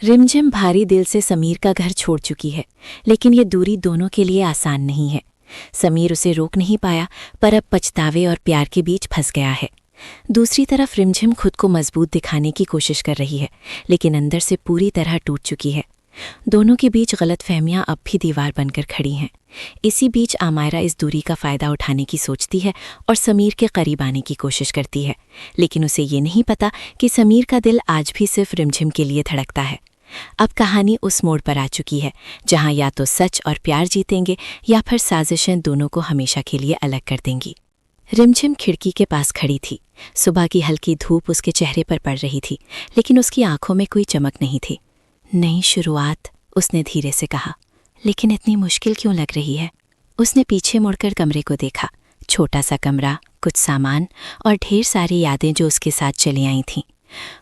रिमझिम भारी दिल से समीर का घर छोड़ चुकी है, लेकिन ये दूरी दोनों के लिए आसान नहीं है। समीर उसे रोक नहीं पाया, पर अब पछतावे और प्यार के बीच फंस गया है। दूसरी तरफ रिमझिम खुद को मजबूत दिखाने की कोशिश कर रही है, लेकिन अंदर से पूरी तरह टूट चुकी है। दोनों के बीच गलतफहमियां अब भी दीवार बनकर खड़ी हैं। इसी बीच आमायरा इस दूरी का फ़ायदा उठाने की सोचती है और समीर के करीब आने की कोशिश करती है, लेकिन उसे ये नहीं पता कि समीर का दिल आज भी सिर्फ रिमझिम के लिए धड़कता है। अब कहानी उस मोड़ पर आ चुकी है जहां या तो सच और प्यार जीतेंगे या फिर साजिशें दोनों को हमेशा के लिए अलग कर देंगी। रिमझिम खिड़की के पास खड़ी थी। सुबह की हल्की धूप उसके चेहरे पर पड़ रही थी, लेकिन उसकी आंखों में कोई चमक नहीं थी। नई शुरुआत, उसने धीरे से कहा, लेकिन इतनी मुश्किल क्यों लग रही है? उसने पीछे मुड़कर कमरे को देखा। छोटा सा कमरा, कुछ सामान और ढेर सारी यादें जो उसके साथ चली आई थीं।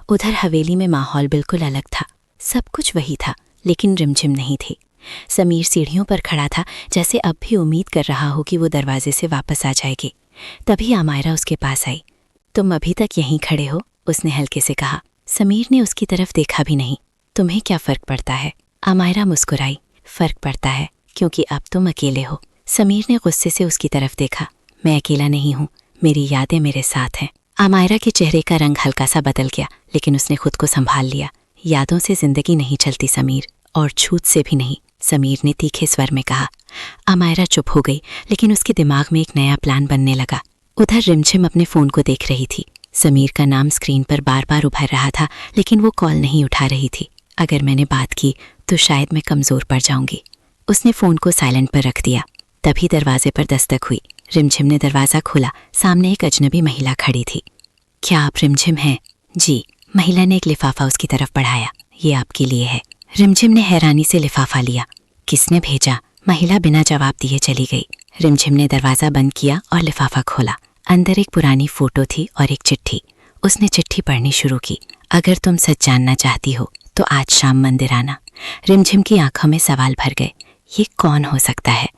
उधर हवेली में माहौल बिल्कुल अलग था। सब कुछ वही था, लेकिन रिमझिम नहीं थी। समीर सीढ़ियों पर खड़ा था, जैसे अब भी उम्मीद कर रहा हो कि वो दरवाजे से वापस आ जाएगी। तभी आमायरा उसके पास आई। तुम अभी तक यहीं खड़े हो? उसने हल्के से कहा। समीर ने उसकी तरफ देखा भी नहीं। तुम्हें क्या फर्क पड़ता है? आमायरा मुस्कुराई। फर्क पड़ता है क्योंकि अब तुम अकेले हो। समीर ने गुस्से से उसकी तरफ देखा। मैं अकेला नहीं हूँ, मेरी यादें मेरे साथ हैं। आमायरा के चेहरे का रंग हल्का सा बदल गया, लेकिन उसने खुद को संभाल लिया। यादों से जिंदगी नहीं चलती समीर, और छूत से भी नहीं, समीर ने तीखे स्वर में कहा। आमायरा चुप हो गई, लेकिन उसके दिमाग में एक नया प्लान बनने लगा। उधर रिमझिम अपने फ़ोन को देख रही थी। समीर का नाम स्क्रीन पर बार बार उभर रहा था, लेकिन वो कॉल नहीं उठा रही थी। अगर मैंने बात की तो शायद मैं कमज़ोर पड़ जाऊंगी। उसने फ़ोन को साइलेंट पर रख दिया। तभी दरवाजे पर दस्तक हुई। रिमझिम ने दरवाज़ा खोला। सामने एक अजनबी महिला खड़ी थी। क्या आप रिमझिम हैं? जी। महिला ने एक लिफाफा उसकी तरफ बढ़ाया। ये आपके लिए है। रिमझिम ने हैरानी से लिफाफा लिया। किसने भेजा? महिला बिना जवाब दिए चली गई। रिमझिम ने दरवाज़ा बंद किया और लिफाफा खोला। अंदर एक पुरानी फ़ोटो थी और एक चिट्ठी। उसने चिट्ठी पढ़नी शुरू की। अगर तुम सच जानना चाहती हो तो आज शाम मंदिर आना। रिमझिम की आंखों में सवाल भर गए। ये कौन हो सकता है?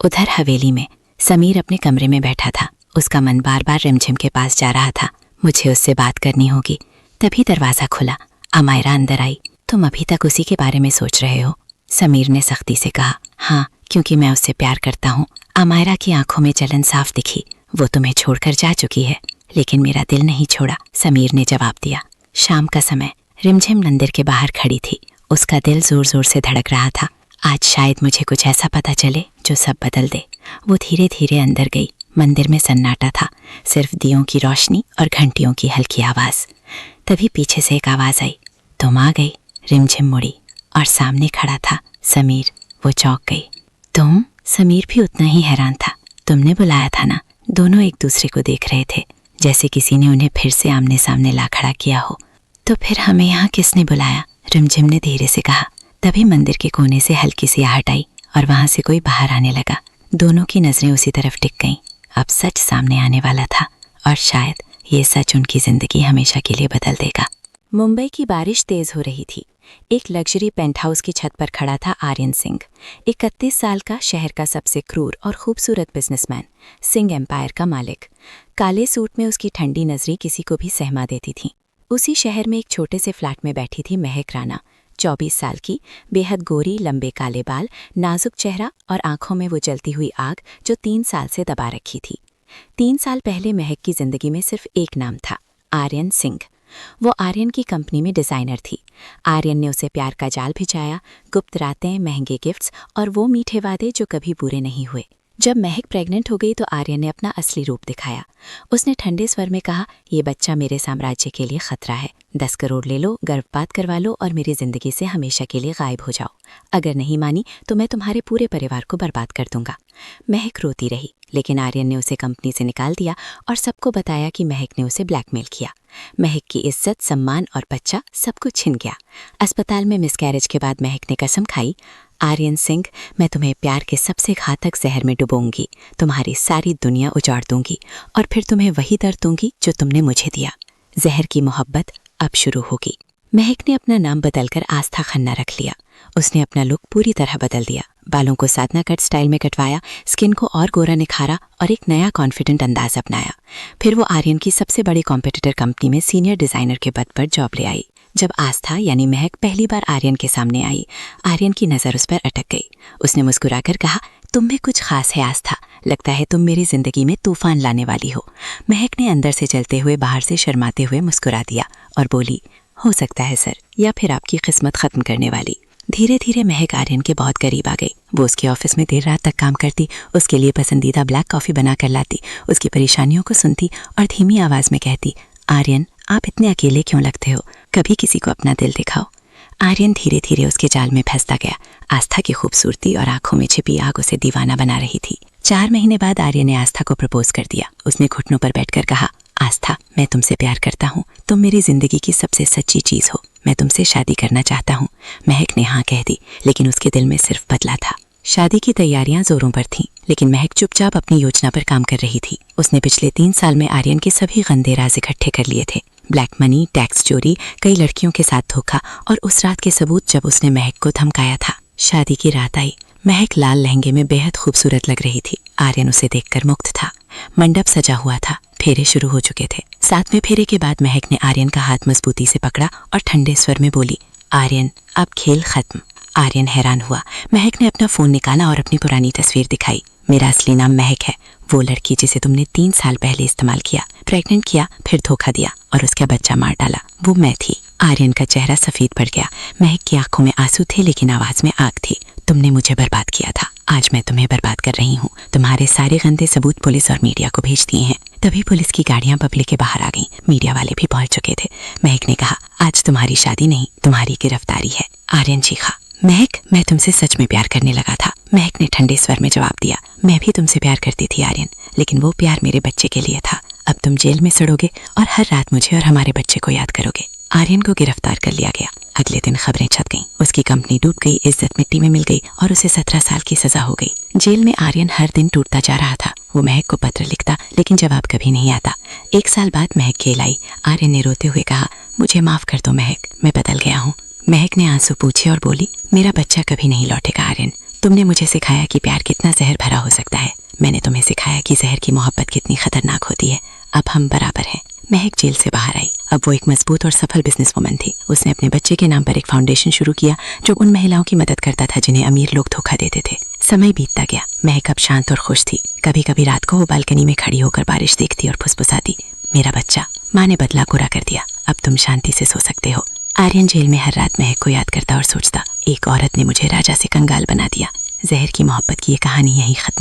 उधर हवेली में समीर अपने कमरे में बैठा था। उसका मन बार बार रिमझिम के पास जा रहा था। मुझे उससे बात करनी होगी। तभी दरवाज़ा खुला। आमायरा अंदर आई। तुम अभी तक उसी के बारे में सोच रहे हो? समीर ने सख्ती से कहा। हाँ, क्योंकि मैं उससे प्यार करता हूँ। आमायरा की आंखों में जलन साफ दिखी। वो तुम्हें छोड़कर जा चुकी है, लेकिन मेरा दिल नहीं छोड़ा, समीर ने जवाब दिया। शाम का समय। रिमझिम मंदिर के बाहर खड़ी थी। उसका दिल जोर जोर से धड़क रहा था। आज शायद मुझे कुछ ऐसा पता चले जो सब बदल दे। वो धीरे धीरे अंदर गई। मंदिर में सन्नाटा था, सिर्फ दियों की रोशनी और घंटियों की हल्की आवाज़। तभी पीछे से एक आवाज़ आई। तुम आ गई। रिमझिम मुड़ी और सामने खड़ा था समीर। वो चौंक गई। तुम? समीर भी उतना ही हैरान था। तुमने बुलाया था ना? दोनों एक दूसरे को देख रहे थे, जैसे किसी ने उन्हें फिर से आमने सामने ला खड़ा किया हो। तो फिर हमें यहाँ किसने बुलाया? रिमझिम ने धीरे से कहा। तभी मंदिर के कोने से हल्की सी आहट आई और वहाँ से कोई बाहर आने लगा। दोनों की नज़रें उसी तरफ टिक गईं। अब सच सामने आने वाला था, और शायद ये सच उनकी ज़िंदगी हमेशा के लिए बदल देगा। मुंबई की बारिश तेज़ हो रही थी। एक लग्जरी पेंट हाउस की छत पर खड़ा था आर्यन सिंह, 31 साल का, शहर का सबसे क्रूर और खूबसूरत बिजनेसमैन, सिंह एम्पायर का मालिक। काले सूट में उसकी ठंडी नज़रें किसी को भी सहमा देती थीं। उसी शहर में एक छोटे से फ्लैट में बैठी थी महक राणा, 24 साल की, बेहद गोरी, लंबे काले बाल, नाजुक चेहरा और आंखों में वो जलती हुई आग जो 3 साल से दबा रखी थी। 3 साल पहले महक की जिंदगी में सिर्फ एक नाम था, आर्यन सिंह। वो आर्यन की कंपनी में डिज़ाइनर थी। आर्यन ने उसे प्यार का जाल भिजाया, गुप्त रातें, महंगे गिफ्ट्स और वो मीठे वादे जो कभी पूरे नहीं हुए। जब महक प्रेग्नेंट हो गई तो आर्यन ने अपना असली रूप दिखाया। उसने ठंडे स्वर में कहा, ये बच्चा मेरे साम्राज्य के लिए खतरा है। 10 करोड़ ले लो, गर्भपात करवा लो और मेरी जिंदगी से हमेशा के लिए गायब हो जाओ। अगर नहीं मानी तो मैं तुम्हारे पूरे परिवार को बर्बाद कर दूंगा। महक रोती रही, लेकिन आर्यन ने उसे कंपनी से निकाल दिया और सबको बताया कि महक ने उसे ब्लैकमेल किया। महक की इज्जत, सम्मान और बच्चा सब कुछ छिन गया। अस्पताल में मिसकैरेज के बाद महक ने कसम खाई, आर्यन सिंह, मैं तुम्हें प्यार के सबसे घातक जहर में डुबोऊंगी, तुम्हारी सारी दुनिया उजाड़ दूंगी और फिर तुम्हें वही दर्द दूंगी जो तुमने मुझे दिया। जहर की मोहब्बत अब शुरू होगी। महक ने अपना नाम बदलकर आस्था खन्ना रख लिया। उसने अपना लुक पूरी तरह बदल दिया। बालों को साधना कट स्टाइल में कटवाया, स्किन को और गोरा निखारा और एक नया कॉन्फिडेंट अंदाज अपनाया। फिर वो आर्यन की सबसे बड़ी कॉम्पिटिटर कंपनी में सीनियर डिज़ाइनर के पद पर जॉब ले आई। जब आस्था यानी महक पहली बार आर्यन के सामने आई, आर्यन की नज़र उस पर अटक गई। उसने मुस्कुराकर कहा, तुम में कुछ खास है आस्था, लगता है तुम मेरी जिंदगी में तूफान लाने वाली हो। महक ने अंदर से जलते हुए बाहर से शर्माते हुए मुस्कुरा दिया और बोली, हो सकता है सर, या फिर आपकी किस्मत खत्म करने वाली। धीरे धीरे महक आर्यन के बहुत करीब आ गई। वो उसके ऑफिस में देर रात तक काम करती, उसके लिए पसंदीदा ब्लैक कॉफ़ी बना कर लाती, उसकी परेशानियों को सुनती और धीमी आवाज़ में कहती, आर्यन आप इतने अकेले क्यों लगते हो, कभी किसी को अपना दिल दिखाओ। आर्यन धीरे धीरे उसके जाल में फंसता गया। आस्था की खूबसूरती और आंखों में छिपी आग उसे दीवाना बना रही थी। 4 महीने बाद आर्यन ने आस्था को प्रपोज कर दिया। उसने घुटनों पर बैठकर कहा, आस्था मैं तुमसे प्यार करता हूँ, तुम मेरी जिंदगी की सबसे सच्ची चीज़ हो, मैं तुमसे शादी करना चाहता हूँ। महक ने हाँ कह दी, लेकिन उसके दिल में सिर्फ बदला था। शादी की तैयारियां जोरों पर थीं, लेकिन महक चुपचाप अपनी योजना पर काम कर रही थी। उसने पिछले 3 साल में आर्यन के सभी गंदे राज इकट्ठे कर लिए थे। ब्लैक मनी, टैक्स चोरी, कई लड़कियों के साथ धोखा और उस रात के सबूत जब उसने महक को धमकाया था। शादी की रात आई। महक लाल लहंगे में बेहद खूबसूरत लग रही थी। आर्यन उसे देखकर मुग्ध था। मंडप सजा हुआ था, फेरे शुरू हो चुके थे। 7वें फेरे के बाद महक ने आर्यन का हाथ मजबूती से पकड़ा और ठंडे स्वर में बोली, आर्यन अब खेल खत्म। आर्यन हैरान हुआ। महक ने अपना फोन निकाला और अपनी पुरानी तस्वीर दिखाई। मेरा असली नाम महक है, वो लड़की जिसे तुमने 3 साल पहले इस्तेमाल किया, प्रेग्नेंट किया, फिर धोखा दिया और उसका बच्चा मार डाला, वो मैं थी। आर्यन का चेहरा सफेद पड़ गया। महक की आंखों में आंसू थे, लेकिन आवाज में आग थी। तुमने मुझे बर्बाद किया था, आज मैं तुम्हें बर्बाद कर रही हूँ। तुम्हारे सारे गंदे सबूत पुलिस और मीडिया को भेज दिए हैं। तभी पुलिस की गाड़ियां पब्लिक के बाहर आ गईं। मीडिया वाले भी पहुंच चुके थे। महक ने कहा, आज तुम्हारी शादी नहीं, तुम्हारी गिरफ्तारी है। आर्यन चीखा, महक मैं तुमसे सच में प्यार करने लगा था। महक ने ठंडे स्वर में जवाब दिया, मैं भी तुमसे प्यार करती थी आर्यन, लेकिन वो प्यार मेरे बच्चे के लिए था। अब तुम जेल में सड़ोगे और हर रात मुझे और हमारे बच्चे को याद करोगे। आर्यन को गिरफ्तार कर लिया गया। अगले दिन खबरें छप गईं। उसकी कंपनी डूब गई, इज्जत मिट्टी में मिल गई और उसे 17 साल की सजा हो गई। जेल में आर्यन हर दिन टूटता जा रहा था। वो महक को पत्र लिखता, लेकिन जवाब कभी नहीं आता। 1 साल बाद महक खेल आई। आर्यन ने रोते हुए कहा, मुझे माफ कर दो महक, मैं बदल गया हूँ। महक ने आंसू पूछे और बोली, मेरा बच्चा कभी नहीं लौटेगा आर्यन। तुमने मुझे सिखाया कि प्यार कितना जहर भरा हो सकता है। मैंने तुम्हें सिखाया कि जहर की मोहब्बत कितनी खतरनाक होती है। अब हम बराबर हैं। महक जेल से बाहर आई। अब वो एक मजबूत और सफल बिजनेसवुमन थी। उसने अपने बच्चे के नाम पर एक फाउंडेशन शुरू किया जो उन महिलाओं की मदद करता था जिन्हें अमीर लोग धोखा देते थे। समय बीतता गया। महक अब शांत और खुश थी। कभी कभी रात को वो बालकनी में खड़ी होकर बारिश देखती और फुसफुसाती, मेरा बच्चा, माँ ने बदला पूरा कर दिया, अब तुम शांति से सो सकते हो। आर्यन जेल में हर रात महक को याद करता और सोचता, एक औरत ने मुझे राजा से कंगाल बना दिया। जहर की मोहब्बत की ये कहानी यहीं खत्म।